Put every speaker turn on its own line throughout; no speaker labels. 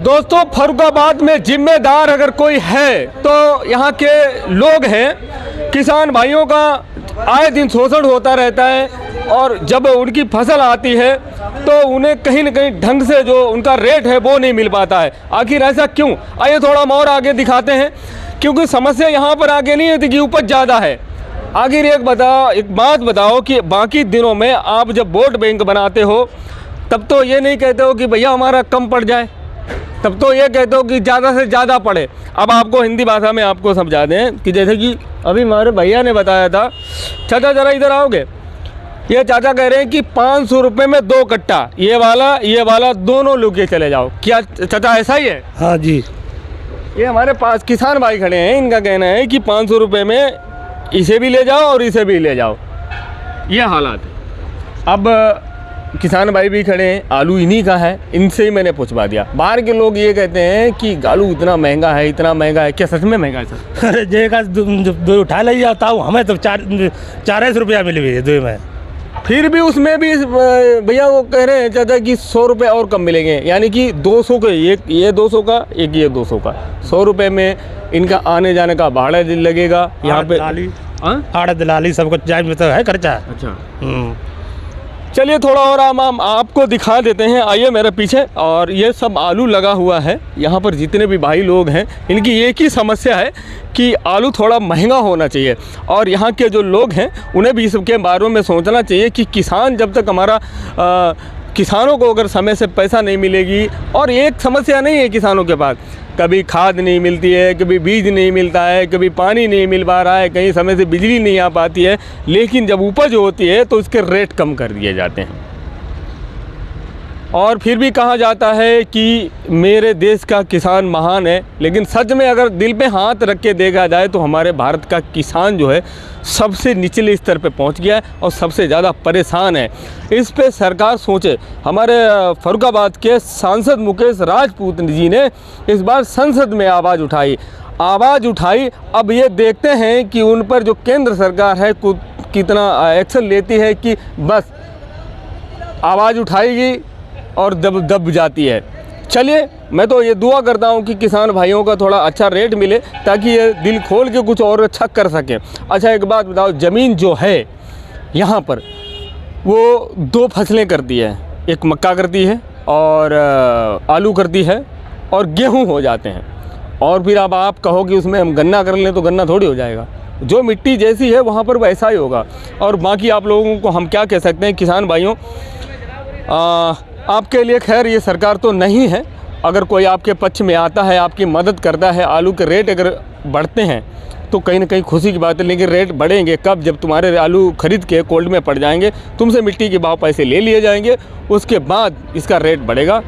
दोस्तों, फर्रुखाबाद में जिम्मेदार अगर कोई है तो यहाँ के लोग हैं। किसान भाइयों का आए दिन शोषण होता रहता है और जब उनकी फसल आती है तो उन्हें कहीं न कहीं ढंग से जो उनका रेट है वो नहीं मिल पाता है। आखिर ऐसा क्यों? आइए थोड़ा हम और आगे दिखाते हैं, क्योंकि समस्या यहाँ पर आगे नहीं है कि उपज ज़्यादा है। आखिर एक बात बताओ कि बाकी दिनों में आप जब वोट बैंक बनाते हो तब तो ये नहीं कहते हो कि भैया हमारा कम पड़ जाए, तब तो ये कहते हो कि ज़्यादा से ज़्यादा पड़े। अब आपको हिंदी भाषा में आपको समझा दें कि जैसे कि अभी हमारे भैया ने बताया था। चाचा ज़रा इधर आओगे? ये चाचा कह रहे हैं कि 500 रुपये में 2 कट्टा, ये वाला दोनों लोग के चले जाओ। क्या चाचा ऐसा ही है?
हाँ जी।
ये हमारे पास किसान भाई खड़े हैं, इनका कहना है कि 500 रुपये में इसे भी ले जाओ और इसे भी ले जाओ। ये हालात है। अब किसान भाई भी खड़े हैं, आलू इन्हीं का है, इनसे ही मैंने पूछवा दिया। बाहर के लोग ये कहते हैं कि आलू इतना महंगा है, इतना महंगा है। क्या सच में महंगा है सर?
अरे जे का दो उठा ले जाता हूँ, हमें तो 400 रुपया मिली हुई है 2 में।
फिर भी उसमें भी भैया वो कह रहे हैं चाचा कि 100 रुपये और कम मिलेंगे, यानी कि 200 के एक ये 200 का, एक ये 200 का। 100 रुपये में इनका आने जाने का भाड़ा लगेगा। यहाँ पे
आड़ दलाली सब कुछ जाए में तो है खर्चा।
अच्छा, चलिए थोड़ा और हम आपको दिखा देते हैं। आइए मेरे पीछे। और ये सब आलू लगा हुआ है। यहाँ पर जितने भी भाई लोग हैं इनकी एक ही समस्या है कि आलू थोड़ा महंगा होना चाहिए। और यहाँ के जो लोग हैं उन्हें भी इसके बारे में सोचना चाहिए कि किसान जब तक किसानों को अगर समय से पैसा नहीं मिलेगी। और एक समस्या नहीं है किसानों के पास, कभी खाद नहीं मिलती है, कभी बीज नहीं मिलता है, कभी पानी नहीं मिल पा रहा है, कहीं समय से बिजली नहीं आ पाती है। लेकिन जब उपज होती है तो उसके रेट कम कर दिए जाते हैं। और फिर भी कहा जाता है कि मेरे देश का किसान महान है। लेकिन सच में अगर दिल पे हाथ रख के देखा जाए तो हमारे भारत का किसान जो है सबसे निचले स्तर पे पहुंच गया है और सबसे ज़्यादा परेशान है। इस पे सरकार सोचे। हमारे फर्रुखाबाद के सांसद मुकेश राजपूत जी ने इस बार संसद में आवाज़ उठाई। अब ये देखते हैं कि उन पर जो केंद्र सरकार है कितना एक्शन लेती है कि बस आवाज़ उठाएगी और दब जाती है। चलिए, मैं तो ये दुआ करता हूँ कि किसान भाइयों का थोड़ा अच्छा रेट मिले ताकि ये दिल खोल के कुछ और अच्छा कर सकें। अच्छा, एक बात बताओ, ज़मीन जो है यहाँ पर वो 2 फसलें करती है, एक मक्का करती है और आलू करती है और गेहूँ हो जाते हैं। और फिर अब आप कहो कि उसमें हम गन्ना कर लें तो गन्ना थोड़ी हो जाएगा। जो मिट्टी जैसी है वहाँ पर वैसा ही होगा। और बाकी आप लोगों को हम क्या कह सकते हैं किसान भाइयों, आपके लिए खैर ये सरकार तो नहीं है। अगर कोई आपके पक्ष में आता है, आपकी मदद करता है, आलू के रेट अगर बढ़ते हैं तो कहीं ना कहीं खुशी की बात है। लेकिन रेट बढ़ेंगे कब? जब तुम्हारे आलू खरीद के कोल्ड में पड़ जाएंगे, तुमसे मिट्टी के भाव पैसे ले लिए जाएंगे, उसके बाद इसका रेट बढ़ेगा।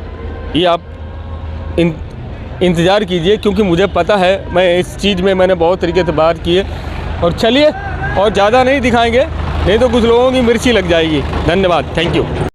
ये आप इंतज़ार कीजिए, क्योंकि मुझे पता है, मैं इस चीज़ में मैंने बहुत तरीके से बात की है। और चलिए, और ज़्यादा नहीं दिखाएंगे, नहीं तो कुछ लोगों की मिर्ची लग जाएगी। धन्यवाद, थैंक यू।